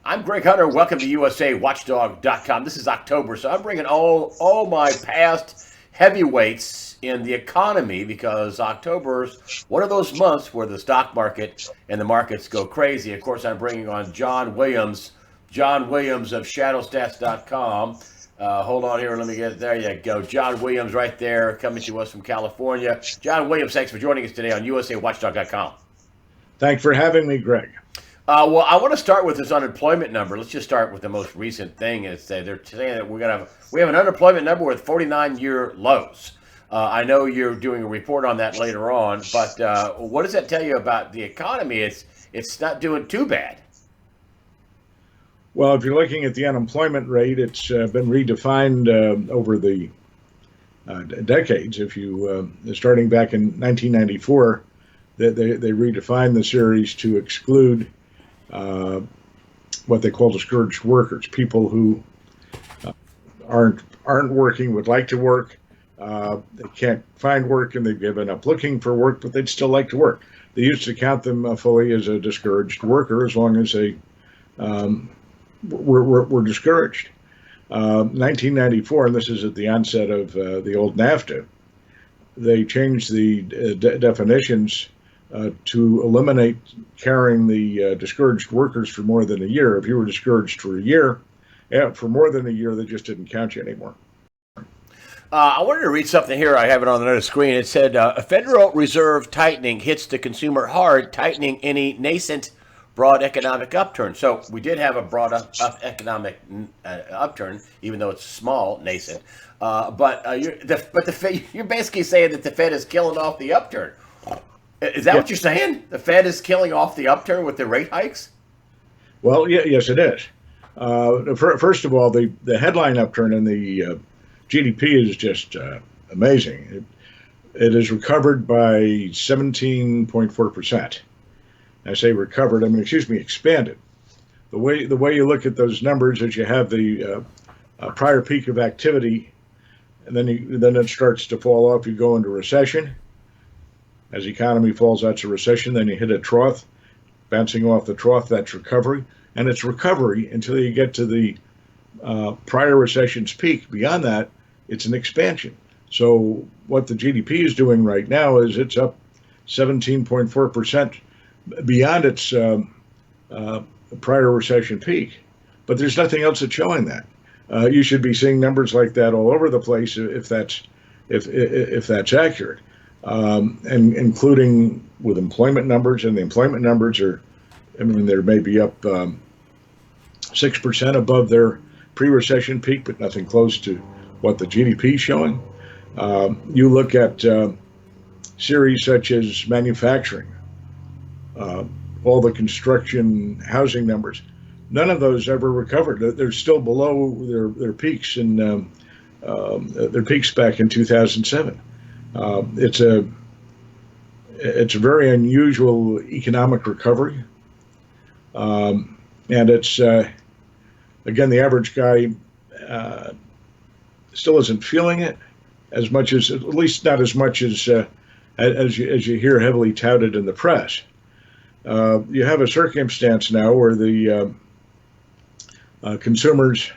I'm Greg Hunter. Welcome to USAWatchdog.com. This is October, so I'm bringing all my past heavyweights in the economy because October's one of those months where the stock market and the markets go crazy. Of course, I'm bringing on John Williams of ShadowStats.com. Hold on here. Let me get there. You go. John Williams right there coming to us from California. John Williams, thanks for joining us today on USAWatchdog.com. Thanks for having me, Greg. Well, I want to start with this unemployment number. Let's just start with the most recent thing. Is they're saying that we have an unemployment number with 49-year lows. I know you're doing a report on that later on, but what does that tell you about the economy? It's not doing too bad. Well, if you're looking at the unemployment rate, it's been redefined over the decades. If you starting back in 1994, they redefined the series to exclude what they call discouraged workers, people who aren't working, would like to work. They can't find work, and they've given up looking for work, but they'd still like to work. They used to count them fully as a discouraged worker as long as they were discouraged. 1994, and this is at the onset of the old NAFTA, they changed the definitions to eliminate carrying the discouraged workers for more than a year. If you were discouraged for a year, for more than a year, they just didn't count you anymore. I wanted to read something here. I have it on the other screen. It said, a Federal Reserve tightening hits the consumer hard, tightening any nascent broad economic upturn. So we did have a broad economic upturn, even though it's small, nascent. You're basically saying that the Fed is killing off the upturn. Is that what you're saying? The Fed is killing off the upturn with the rate hikes? Well, yes, it is. First of all, the headline upturn in the GDP is just amazing. It has recovered by 17.4%. I say recovered, expanded. The way you look at those numbers is you have the prior peak of activity, and then it starts to fall off. You go into recession. As the economy falls out to recession, then you hit a trough. Bouncing off the trough, that's recovery. And it's recovery until you get to the prior recession's peak. Beyond that, it's an expansion. So what the GDP is doing right now is it's up 17.4% beyond its prior recession peak. But there's nothing else that's showing that. You should be seeing numbers like that all over the place if that's accurate. And including with employment numbers, and the employment numbers they're maybe up 6% above their pre-recession peak, but nothing close to what the GDP is showing. You look at series such as manufacturing, all the construction housing numbers, none of those ever recovered. They're still below their peaks their peaks back in 2007. It's a very unusual economic recovery, and it's again, the average guy still isn't feeling it as much as, at least not as much as you hear heavily touted in the press. You have a circumstance now where the consumers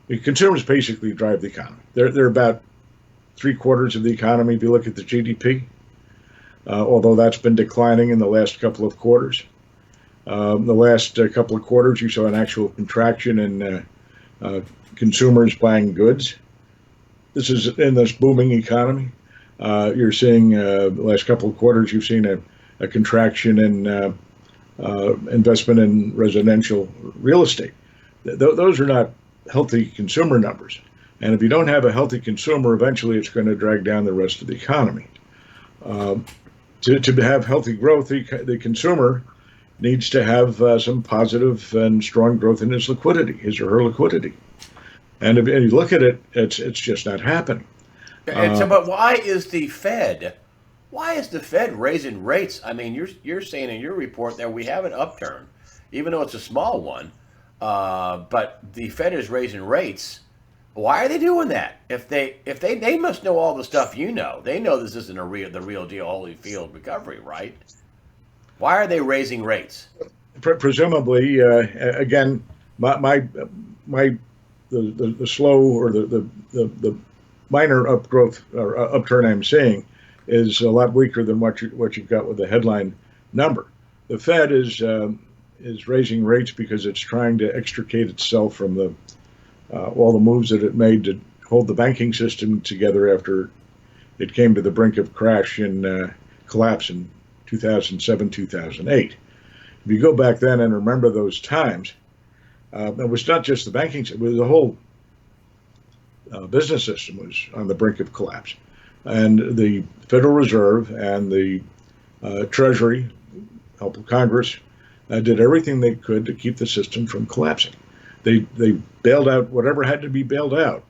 basically drive the economy. They're about 3/4 of the economy if you look at the GDP, although that's been declining in the last couple of quarters. The last couple of quarters, you saw an actual contraction in consumers buying goods. This is in this booming economy. You're seeing the last couple of quarters, you've seen a contraction in investment in residential real estate. Those are not healthy consumer numbers. And if you don't have a healthy consumer, eventually it's going to drag down the rest of the economy. To have healthy growth, the consumer needs to have some positive and strong growth in his or her liquidity. And if you look at it, it's just not happening. But why is the Fed raising rates? I mean, you're saying in your report that we have an upturn, even though it's a small one. But the Fed is raising rates. Why are they doing that? If they must know all the stuff you know. They know this isn't the real deal Holyfield recovery, right? Why are they raising rates? presumably, again, my the slow or the minor upgrowth or upturn I'm seeing is a lot weaker than what you've got with the headline number. The Fed is raising rates because it's trying to extricate itself from the all the moves that it made to hold the banking system together after it came to the brink of crash and collapse in 2007, 2008. If you go back then and remember those times, it was not just the banking system, it was the whole business system was on the brink of collapse. And the Federal Reserve and the Treasury, help of Congress, did everything they could to keep the system from collapsing. They bailed out whatever had to be bailed out.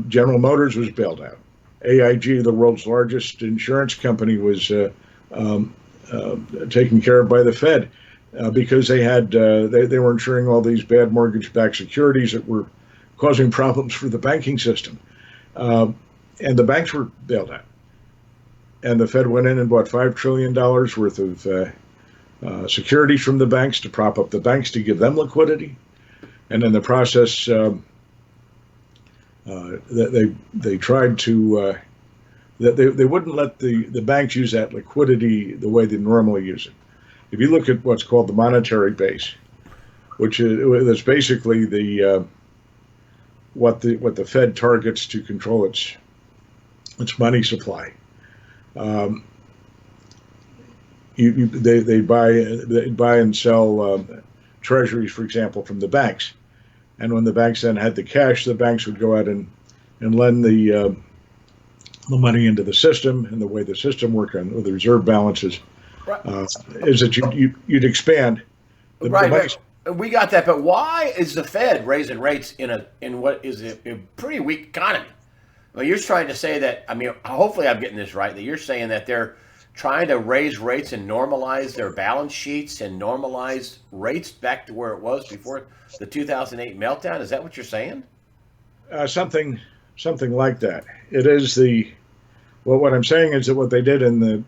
General Motors was bailed out. AIG, the world's largest insurance company, was taken care of by the Fed because they were insuring all these bad mortgage-backed securities that were causing problems for the banking system. And the banks were bailed out. And the Fed went in and bought $5 trillion worth of securities from the banks to prop up the banks to give them liquidity. And in the process, they tried to, they wouldn't let the banks use that liquidity the way they normally use it. If you look at what's called the monetary base, which is basically the what the Fed targets to control its money supply. They buy and sell treasuries, for example, from the banks, and when the banks then had the cash, the banks would go out and lend the money into the system. And the way the system worked on the reserve balances is that you'd expand. Right. We got that, but why is the Fed raising rates in what is a pretty weak economy? Well, you're trying to say that, I mean, hopefully I'm getting this right, that you're saying that they're trying to raise rates and normalize their balance sheets and normalize rates back to where it was before the 2008 meltdown. Is that what you're saying? Something like that. It is what I'm saying is that what they did in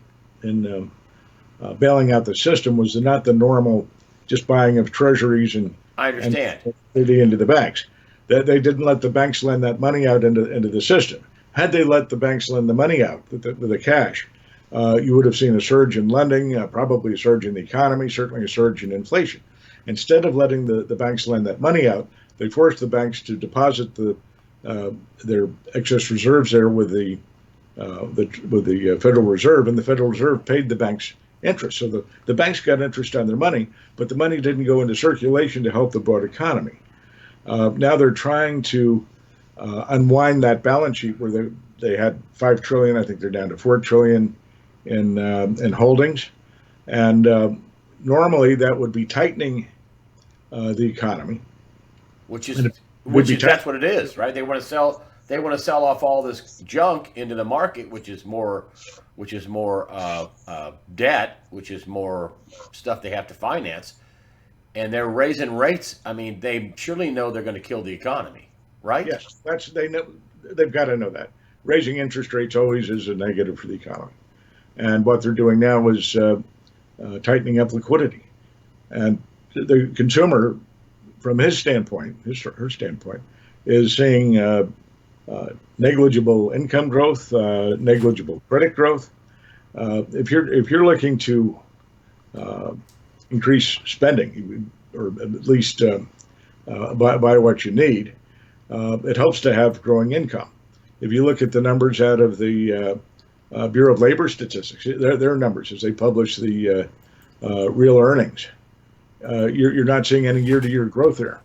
bailing out the system was not the normal just buying of treasuries and I understand and into the banks. That they didn't let the banks lend that money out into the system. Had they let the banks lend the money out with the cash, you would have seen a surge in lending, probably a surge in the economy, certainly a surge in inflation. Instead of letting the banks lend that money out, they forced the banks to deposit their excess reserves there with the Federal Reserve, and the Federal Reserve paid the banks interest. So the banks got interest on their money, but the money didn't go into circulation to help the broad economy. Now they're trying to unwind that balance sheet where they had $5 trillion. I think they're down to $4 trillion in holdings, and normally that would be tightening the economy. That's what it is, right? They want to sell off all this junk into the market, which is more debt, which is more stuff they have to finance. And they're raising rates. I mean, they surely know they're going to kill the economy, right? Yes, they know. They've got to know that raising interest rates always is a negative for the economy. And what they're doing now is tightening up liquidity. And the consumer, from her standpoint, is seeing negligible income growth, negligible credit growth. If you're looking to increase spending, or at least buy what you need, it helps to have growing income. If you look at the numbers out of the Bureau of Labor Statistics, their numbers as they publish the real earnings, you're not seeing any year-to-year growth there.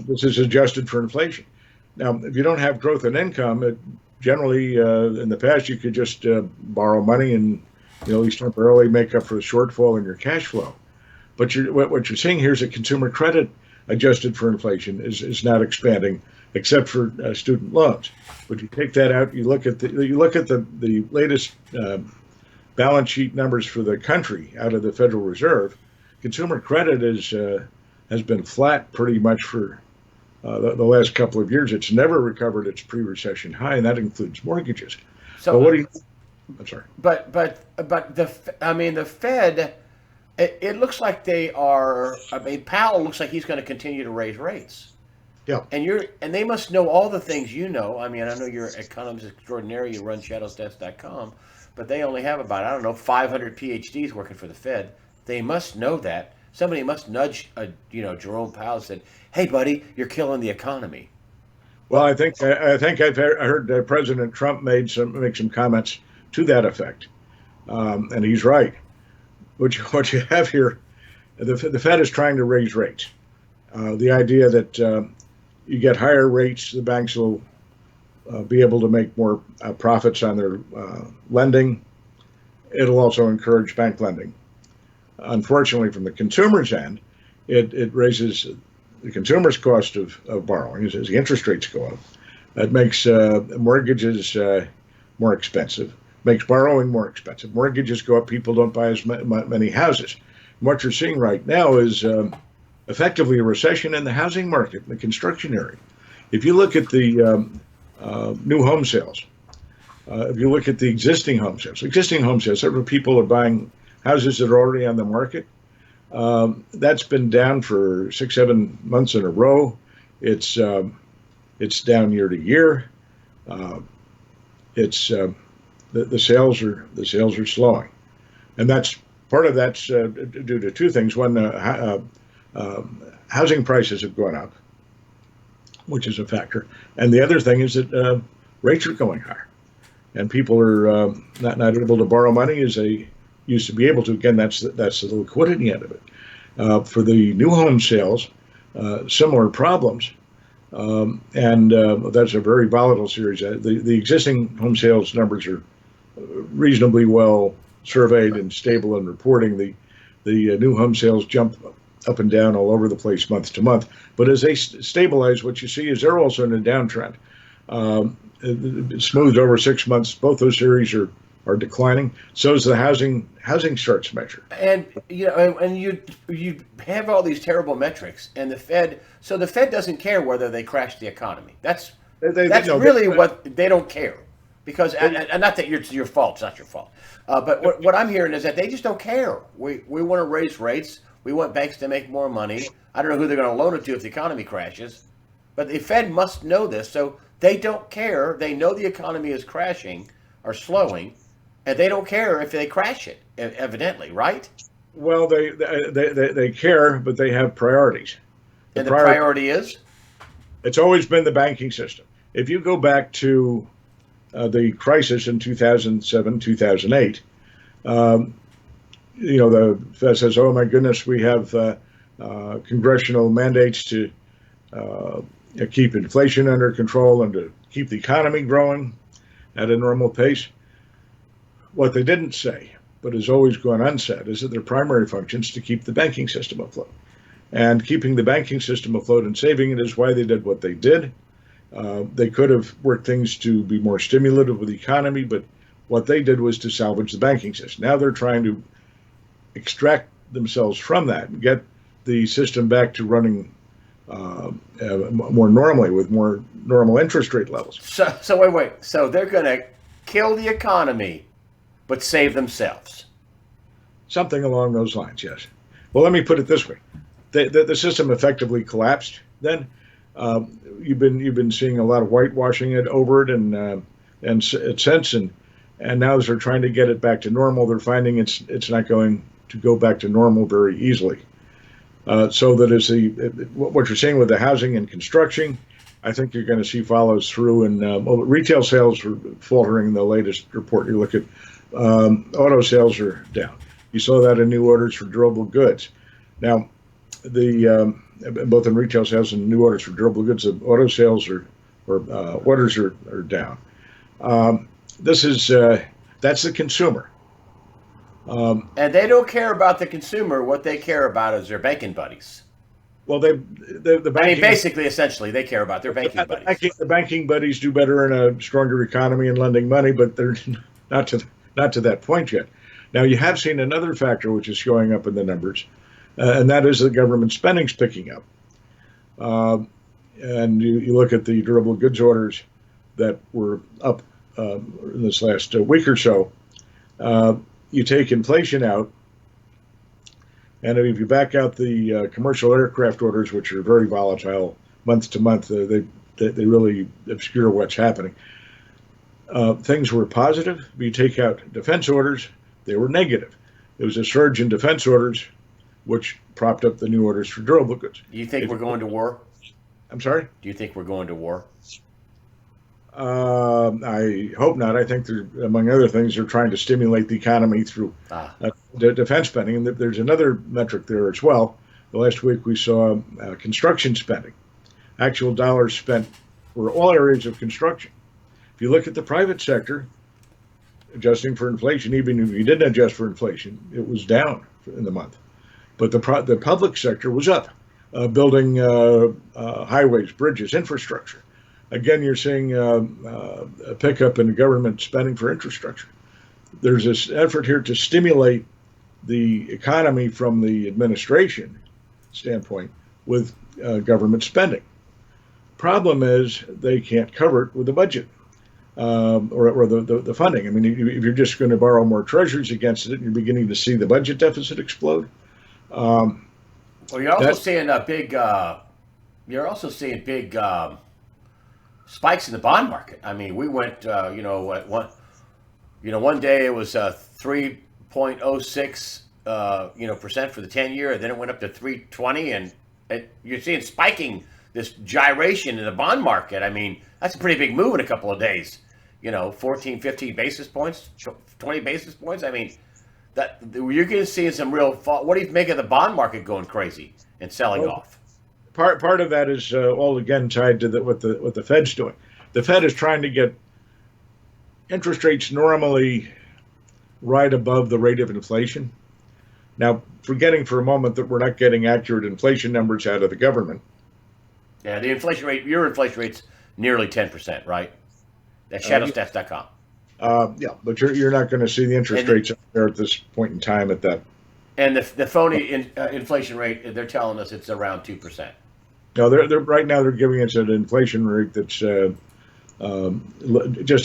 This is adjusted for inflation. Now, if you don't have growth in income, generally in the past you could just borrow money and at least temporarily make up for the shortfall in your cash flow. But what you're seeing here is that consumer credit adjusted for inflation is not expanding, except for student loans. But you take that out, you look at the latest balance sheet numbers for the country out of the Federal Reserve. Consumer credit has been flat pretty much for the last couple of years. It's never recovered its pre-recession high, and that includes mortgages. So what do you? I'm sorry. But the Fed It looks like they are. I mean, Powell looks like he's going to continue to raise rates. Yeah. And they must know all the things you know. I mean, I know you're economist extraordinary. You run shadowstats.com, but they only have about, I don't know, 500 PhDs working for the Fed. They must know that. Somebody must nudge, Jerome Powell said, "Hey, buddy, you're killing the economy." Well, What? I think I heard President Trump make some comments to that effect, and he's right. What you have here, the Fed is trying to raise rates. The idea that you get higher rates, the banks will be able to make more profits on their lending. It'll also encourage bank lending. Unfortunately, from the consumer's end, it raises the consumer's cost of borrowing as the interest rates go up. It makes mortgages more expensive, makes borrowing more expensive. Mortgages go up, people don't buy as many houses. And what you're seeing right now is effectively a recession in the housing market, in the construction area. If you look at the new home sales, if you look at the existing home sales, several people are buying houses that are already on the market. That's been down for 6, 7 months in a row. It's down year to year. It's the sales are slowing, and that's part of that's due to two things. One, housing prices have gone up, which is a factor, and the other thing is that rates are going higher, and people are not able to borrow money as they used to be able to. Again, that's the liquidity end of it. For the new home sales, similar problems, and that's a very volatile series. The existing home sales numbers are reasonably well surveyed and stable in reporting. The new home sales jump up and down all over the place month to month. But as they stabilize, what you see is they're also in a downtrend. It's smoothed over 6 months. Both those series are declining. So is the housing starts measure. And you have all these terrible metrics, and the Fed. So the Fed doesn't care whether they crash the economy. That's really what they don't care, because and not that it's your fault. It's not your fault. But what I'm hearing is that they just don't care. We want to raise rates. We want banks to make more money. I don't know who they're going to loan it to if the economy crashes, but the Fed must know this. So they don't care. They know the economy is crashing or slowing, and they don't care if they crash it. Evidently, right? Well, they care, but they have priorities. And the priority is? It's always been the banking system. If you go back to the crisis in 2007, 2008, the Fed says, "Oh my goodness, we have congressional mandates to keep inflation under control and to keep the economy growing at a normal pace." What they didn't say, but has always gone unsaid, is that their primary function is to keep the banking system afloat. And keeping the banking system afloat and saving it is why they did what they did. They could have worked things to be more stimulative with the economy, but what they did was to salvage the banking system. Now they're trying to extract themselves from that and get the system back to running more normally with more normal interest rate levels. So wait. So they're going to kill the economy, but save themselves. Something along those lines, yes. Well, let me put it this way: the system effectively collapsed. Then you've been seeing a lot of whitewashing over it and since and now as they're trying to get it back to normal, they're finding it's not going to go back to normal very easily. So that is what you're seeing with the housing and construction. I think you're going to see follows through, and retail sales are faltering in the latest report. You look at auto sales are down. You saw that in new orders for durable goods. Now, both in retail sales and new orders for durable goods, the auto sales orders are down. That's the consumer. And they don't care about the consumer. What they care about is their banking buddies. Well, the banking, I mean, basically, essentially, they care about their banking buddies. The banking buddies do better in a stronger economy and lending money, but they're not to that point yet. Now, you have seen another factor which is showing up in the numbers, and that is the government spending's picking up. And you look at the durable goods orders that were up in this last week or so. You take inflation out, And if you back out the commercial aircraft orders, which are very volatile month to month, they really obscure what's happening. Things were positive. If you take out defense orders, they were negative. There was a surge in defense orders, which propped up the new orders for durable goods. Do you think we're going to war? I'm sorry? Do you think we're going to war? I hope not. I think they're, among other things, they're trying to stimulate the economy through defense spending. And there's another metric there as well. The last week we saw construction spending, actual dollars spent for all areas of construction. If you look at the private sector, adjusting for inflation, even if you didn't adjust for inflation, it was down in the month. But the public sector was up, building highways, bridges, infrastructure. Again, you're seeing a pickup in government spending for infrastructure. There's this effort here to stimulate the economy from the administration standpoint with government spending. Problem is they can't cover it with the budget or the funding. I mean, if you're just going to borrow more treasuries against it, you're beginning to see the budget deficit explode. Well, you're also seeing a big. You're also seeing big spikes in the bond market. I mean, we went, one day it was 3.06, percent for the 10-year, and then it went up to 320, and you're seeing spiking, this gyration in the bond market. I mean, that's a pretty big move in a couple of days. 14, 15 basis points, 20 basis points. I mean, that you're going to see some real. What do you make of the bond market going crazy and selling off? Part of that is all again tied to what the Fed's doing. The Fed is trying to get interest rates normally right above the rate of inflation. Now, forgetting for a moment that we're not getting accurate inflation numbers out of the government. Yeah, the inflation rate, your inflation rate's nearly 10%, right? That's shadowstats.com. Yeah, but you're not going to see the interest rates up there at this point in time at that. And the phony inflation rate, they're telling us it's around 2%. No, they're right now they're giving us an inflation rate that's just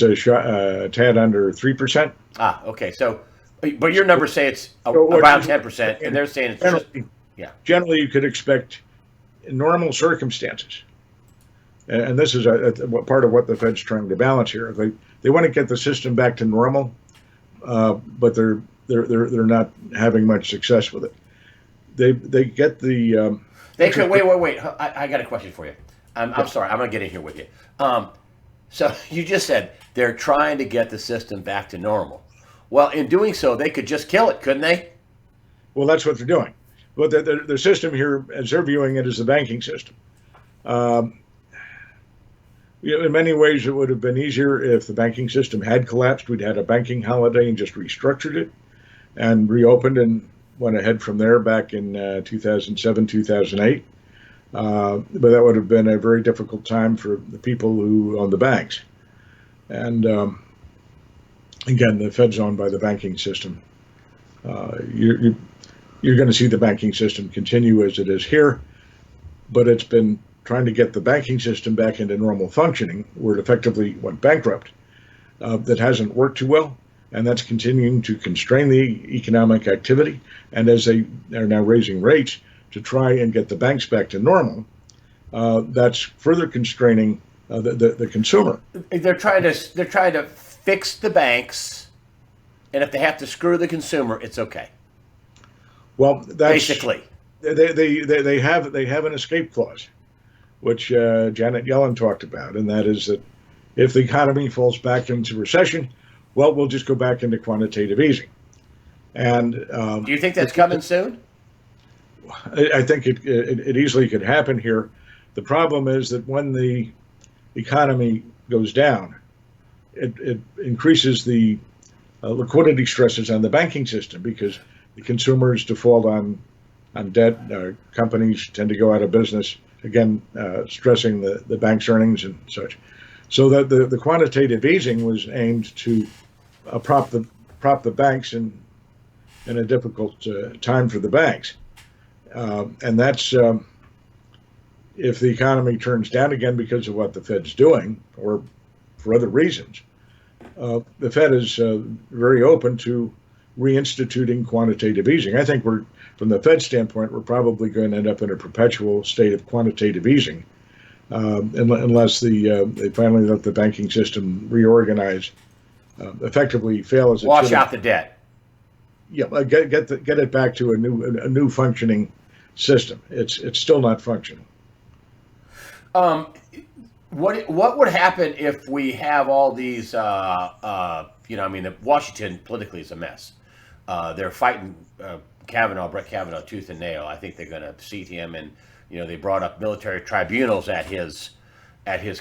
a tad under 3%. Ah, okay. So, but your numbers say it's around 10%, and they're saying it's Generally, you could expect in normal circumstances, and this is part of what the Fed's trying to balance here. They want to get the system back to normal, but they're not having much success with it. They get the They could wait. I got a question for you. I'm sorry. I'm going to get in here with you. So you just said they're trying to get the system back to normal. Well, in doing so, they could just kill it, couldn't they? Well, that's what they're doing. But the system here, as they're viewing it, is the banking system. In many ways, it would have been easier if the banking system had collapsed. We'd had a banking holiday and just restructured it and reopened and went ahead from there back in 2007, 2008. But that would have been a very difficult time for the people who own the banks. And again, the Fed's owned by the banking system. You're going to see the banking system continue as it is here, but it's been trying to get the banking system back into normal functioning, where it effectively went bankrupt. That hasn't worked too well, and that's continuing to constrain the economic activity. And as they are now raising rates to try and get the banks back to normal, that's further constraining the consumer. They're trying to fix the banks, and if they have to screw the consumer, it's okay. Well, that's basically they have an escape clause, which Janet Yellen talked about, and that is that if the economy falls back into recession, well, we'll just go back into quantitative easing. And do you think that's coming soon? I think it easily could happen here. The problem is that when the economy goes down, it increases the liquidity stresses on the banking system because the consumers default on debt. Companies tend to go out of business, again, stressing the bank's earnings and such. So that the quantitative easing was aimed to prop the banks in a difficult time for the banks. And that's if the economy turns down again because of what the Fed's doing or for other reasons. The Fed is very open to reinstituting quantitative easing. I think from the Fed standpoint, we're probably going to end up in a perpetual state of quantitative easing, unless they finally let the banking system reorganize, effectively fail as it Wash should. out the debt. Yeah, get it back to a new functioning system. It's still not functioning. Um, what would happen if we have all these? Washington politically is a mess. They're fighting Brett Kavanaugh, tooth and nail. I think they're going to seat him, and they brought up military tribunals at his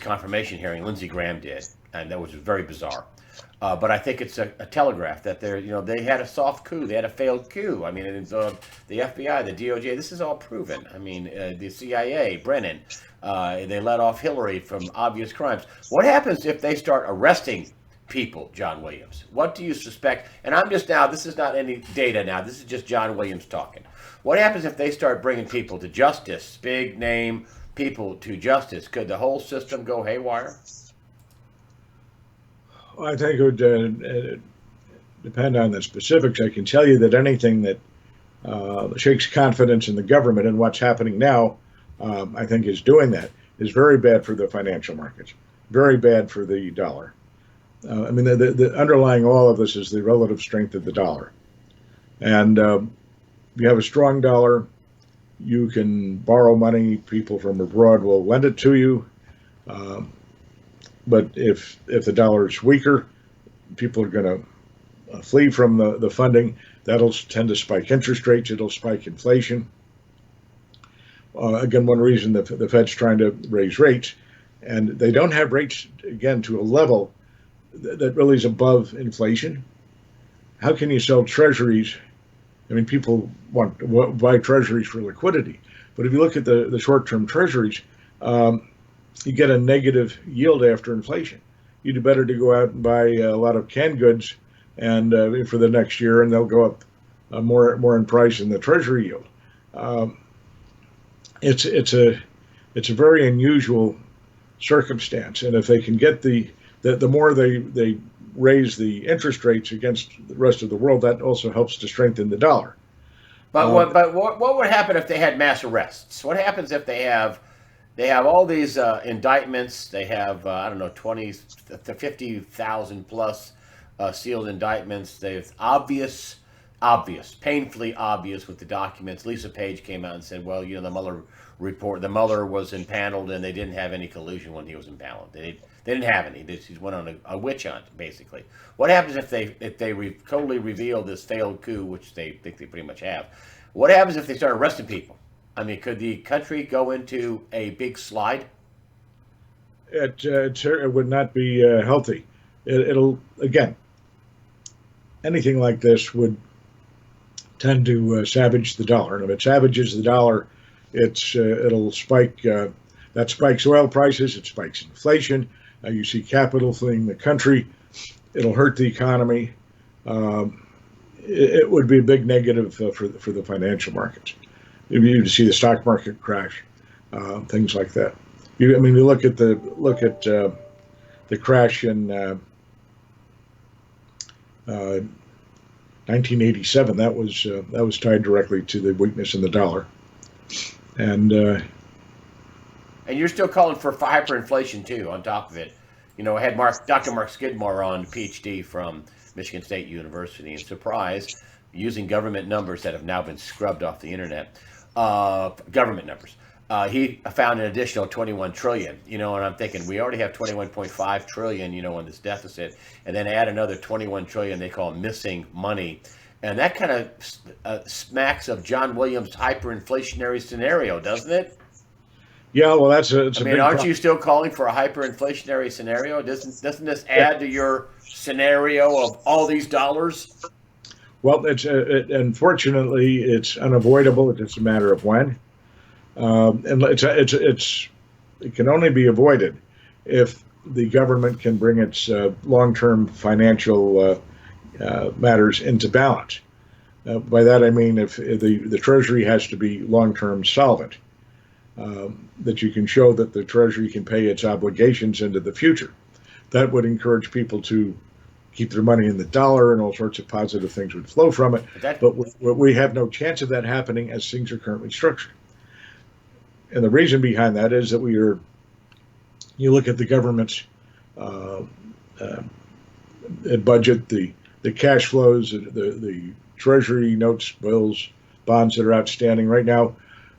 confirmation hearing. Lindsey Graham did, and that was very bizarre. But I think it's a telegraph that they had a soft coup, they had a failed coup. I mean, it's, the FBI, the DOJ, this is all proven. I mean, the CIA, Brennan, they let off Hillary from obvious crimes. What happens if they start arresting people, John Williams? What do you suspect? And this is not any data now, this is just John Williams talking. What happens if they start bringing people to justice, big name people to justice? Could the whole system go haywire? I think it would depend on the specifics. I can tell you that anything that shakes confidence in the government and what's happening now, I think is doing that, is very bad for the financial markets, very bad for the dollar. The underlying all of this is the relative strength of the dollar. And you have a strong dollar, you can borrow money, people from abroad will lend it to you. But if the dollar is weaker, people are going to flee from the funding. That'll tend to spike interest rates. It'll spike inflation. Again, one reason the Fed's trying to raise rates, and they don't have rates, again, to a level that really is above inflation. How can you sell treasuries? I mean, people want to buy treasuries for liquidity. But if you look at the short-term treasuries, you get a negative yield after inflation. You do better to go out and buy a lot of canned goods and for the next year, and they'll go up more in price than the treasury yield. It's a very unusual circumstance, and if they can get the more they raise the interest rates against the rest of the world, that also helps to strengthen the dollar. But what would happen if they had mass arrests? What happens if they have all these indictments? They have 20 to 50,000 plus sealed indictments. They've obvious, painfully obvious with the documents. Lisa Page came out and said, well, the Mueller report, the Mueller was impaneled and they didn't have any collusion when he was impaneled. They didn't have any. He went on a witch hunt, basically. What happens if they totally reveal this failed coup, which they think they pretty much have? What happens if they start arresting people? I mean, could the country go into a big slide? It would not be healthy. It'll, again, anything like this would tend to savage the dollar. And if it savages the dollar, it'll spike. That spikes oil prices. It spikes inflation. You see capital fleeing the country. It'll hurt the economy. It would be a big negative for the financial markets. You see the stock market crash, things like that. You look at the crash in 1987. That was tied directly to the weakness in the dollar, and you're still calling for hyperinflation too. On top of it, I had Dr. Mark Skidmore on, PhD from Michigan State University, and surprise, using government numbers that have now been scrubbed off the internet. Government numbers. He found an additional 21 trillion, and I'm thinking we already have 21.5 trillion, on this deficit, and then add another 21 trillion they call missing money. And that kind of smacks of John Williams' hyperinflationary scenario, doesn't it? Yeah, well, aren't you still calling for a hyperinflationary scenario? Doesn't this add to your scenario of all these dollars? Well, unfortunately, it's unavoidable. It's just a matter of when, and it can only be avoided if the government can bring its long-term financial matters into balance. By that I mean if the Treasury has to be long-term solvent, that you can show that the Treasury can pay its obligations into the future. That would encourage people to keep their money in the dollar, and all sorts of positive things would flow from it. But we have no chance of that happening as things are currently structured. And the reason behind that is that you look at the government's budget, the cash flows, the treasury notes, bills, bonds that are outstanding right now.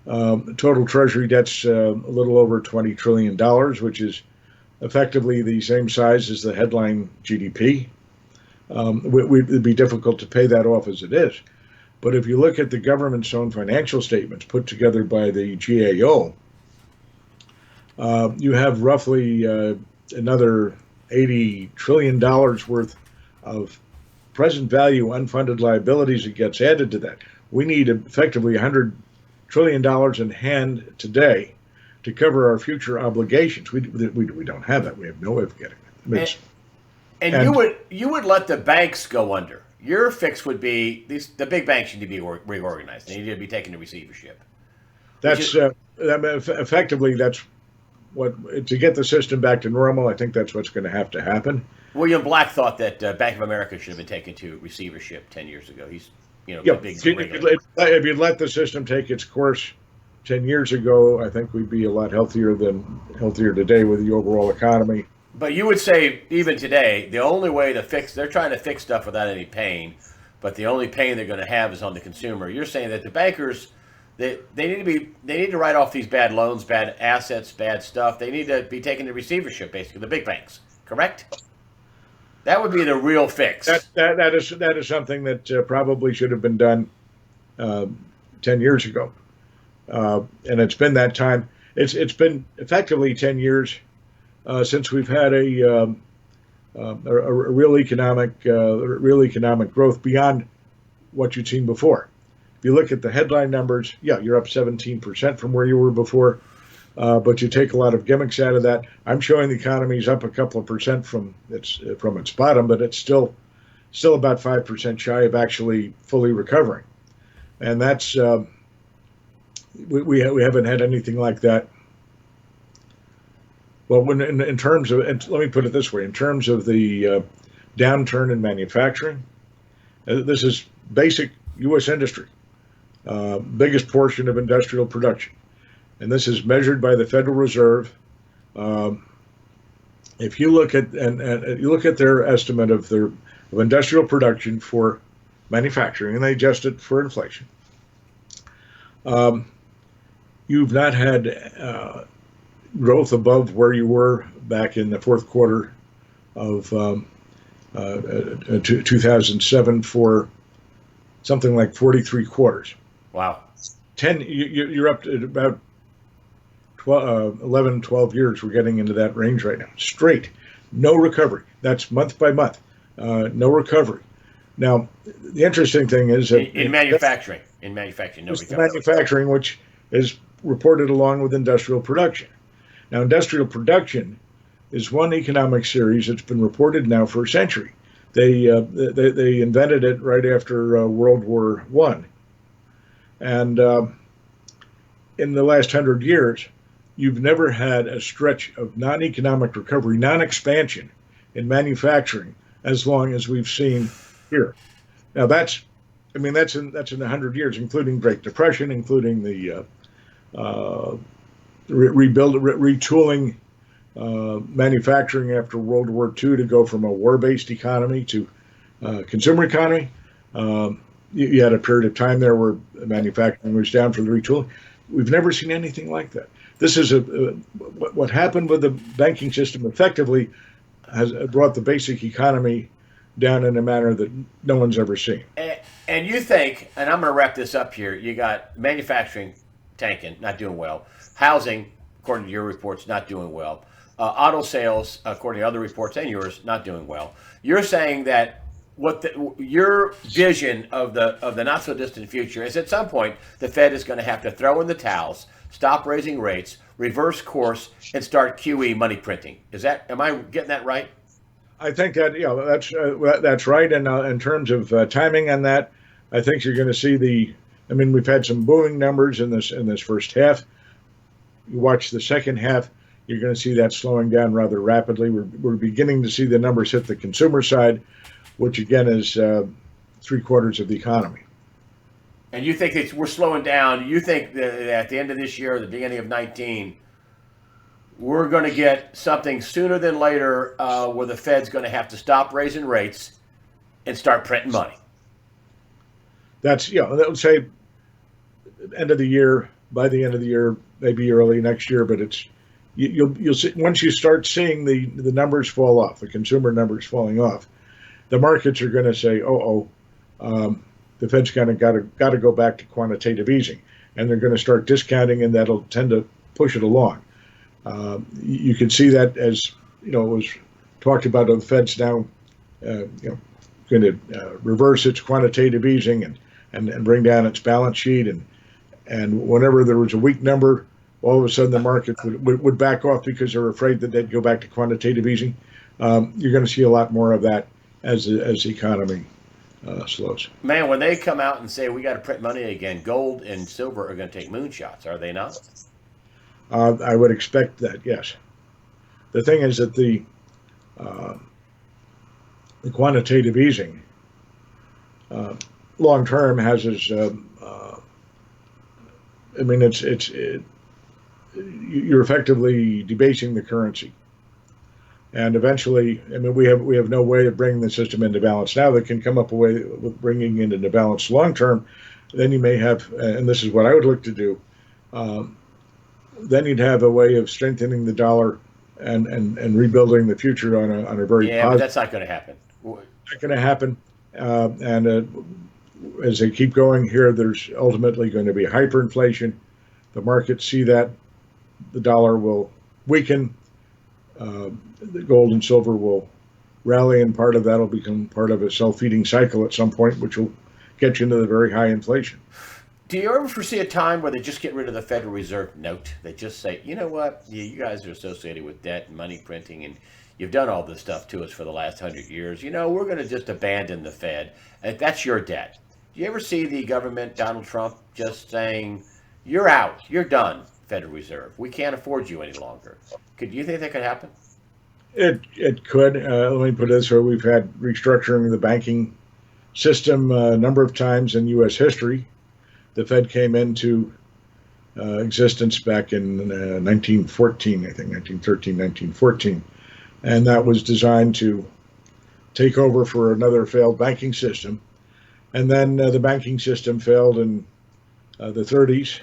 Total treasury debt's a little over $20 trillion, which is effectively the same size as the headline GDP. It'd be difficult to pay that off as it is. But if you look at the government's own financial statements put together by the GAO, you have roughly another $80 trillion worth of present value unfunded liabilities that gets added to that. We need effectively $100 trillion in hand today to cover our future obligations. We don't have that. We have no way of getting it. And you would let the banks go under. Your fix would be the big banks need to be reorganized. They need to be taken to receivership. Effectively, that's what, to get the system back to normal. I think that's what's going to happen. William Black thought that Bank of America should have been taken to receivership 10 years ago. He's big if you'd let the system take its course 10 years ago, I think we'd be a lot healthier today with the overall economy. But you would say, even today, the only way to they're trying to fix stuff without any pain, but the only pain they're going to have is on the consumer. You're saying that the bankers, they need to write off these bad loans, bad assets, bad stuff. They need to be taken to receivership, basically, the big banks, correct? That would be the real fix. That is something that probably should have been done 10 years ago. And it's been that time. It's been effectively 10 years since we've had a real economic growth beyond what you'd seen before. If you look at the headline numbers, you're up 17% from where you were before, but you take a lot of gimmicks out of that. I'm showing the economy's up a couple of percent from its bottom, but it's still about 5% shy of actually fully recovering, and that's we haven't had anything like that. Well, in terms of, and let me put it this way, in terms of the downturn in manufacturing, this is basic U.S. industry, biggest portion of industrial production, and this is measured by the Federal Reserve. If you look at you look at their estimate of industrial production for manufacturing, and they adjust it for inflation, you've not had growth above where you were back in the fourth quarter of 2007 for something like 43 quarters. Wow. You're up to about 11, 12 years. We're getting into that range right now. Straight. No recovery. That's month by month. No recovery. Now, the interesting thing is that in manufacturing, no recovery. Manufacturing, which is reported along with industrial production. Now, industrial production is one economic series that's been reported now for a century. They invented it right after World War I. And in the last 100 years, you've never had a stretch of non-economic recovery, non-expansion in manufacturing as long as we've seen here. Now, that's in 100 years, including Great Depression, including the retooling manufacturing after World War II to go from a war-based economy to consumer economy. You had a period of time there where manufacturing was down for the retooling. We've never seen anything like that. This is what happened with the banking system effectively has brought the basic economy down in a manner that no one's ever seen. And you think, and I'm going to wrap this up here, you got manufacturing tanking, not doing well. Housing, according to your reports, not doing well. Auto sales, according to other reports and yours, not doing well. You're saying that your vision of the not so distant future is at some point the Fed is going to have to throw in the towels, stop raising rates, reverse course, and start QE money printing. Am I getting that right? I think that that's right. And in terms of timing on that, I think you're going to see we've had some booming numbers in this first half. You watch the second half, You're going to see that slowing down rather rapidly. We're beginning to see the numbers hit the consumer side, which again is three-quarters of the economy. And you think we're slowing down? You think that at the end of this year, or the beginning of 19, we're going to get something sooner than later where the Fed's going to have to stop raising rates and start printing money? That's that would say end of the year. By the end of the year, maybe early next year, but it's you'll see once you start seeing the numbers fall off, the consumer numbers falling off, the markets are going to say, the Fed's kind of got to go back to quantitative easing, and they're going to start discounting, and that'll tend to push it along. You can see that as it was talked about. The Fed's now going to reverse its quantitative easing and bring down its balance sheet, and whenever there was a weak number, all of a sudden the market would back off because they're afraid that they'd go back to quantitative easing. You're going to see a lot more of that as the economy slows. Man, when they come out and say we got to print money again, gold and silver are going to take moonshots, are they not? I would expect that, yes. The thing is that the quantitative easing long term has its. You're effectively debasing the currency, and eventually, we have no way of bringing the system into balance now. That can come up a way with bringing it into balance long term. Then you may have, and this is what I would look to do. Then you'd have a way of strengthening the dollar and rebuilding the future on a very positive. But that's not going to happen. Not going to happen, as they keep going here, there's ultimately going to be hyperinflation. The markets see that. The dollar will weaken. The gold and silver will rally, and part of that will become part of a self-feeding cycle at some point, which will get you into the very high inflation. Do you ever foresee a time where they just get rid of the Federal Reserve note? They just say, you know what, you guys are associated with debt and money printing, and you've done all this stuff to us for the last 100 years. We're going to just abandon the Fed. That's your debt. Do you ever see the government, Donald Trump, just saying, you're out, you're done, Federal Reserve. We can't afford you any longer. Do you think that could happen? It could. Let me put it this way. We've had restructuring of the banking system a number of times in U.S. history. The Fed came into existence back in 1914, I think, 1913, 1914. And that was designed to take over for another failed banking system. And then the banking system failed in the 30s,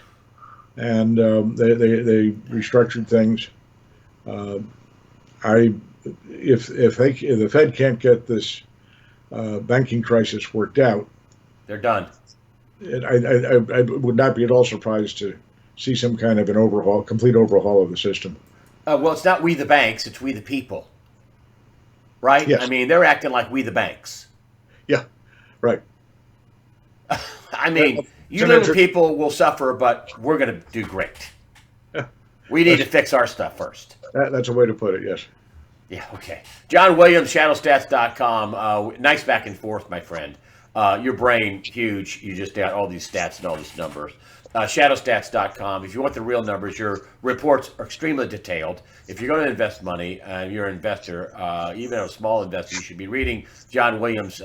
and they restructured things. If the Fed can't get this banking crisis worked out, they're done. I would not be at all surprised to see some kind of an complete overhaul of the system. Well, it's not we the banks, it's we the people. Right? Yes. They're acting like we the banks. Yeah, right. You little people will suffer, but we're going to do great. We need to fix our stuff first. That's a way to put it, yes. Yeah, okay. John Williams, shadowstats.com. Nice back and forth, my friend. Your brain, huge. You just got all these stats and all these numbers. Shadowstats.com. If you want the real numbers, your reports are extremely detailed. If you're going to invest money and you're an investor, even a small investor, you should be reading John Williams'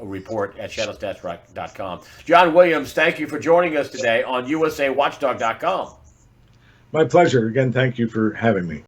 report at shadowstats.com. John Williams, thank you for joining us today on USAWatchdog.com. My pleasure. Again, thank you for having me.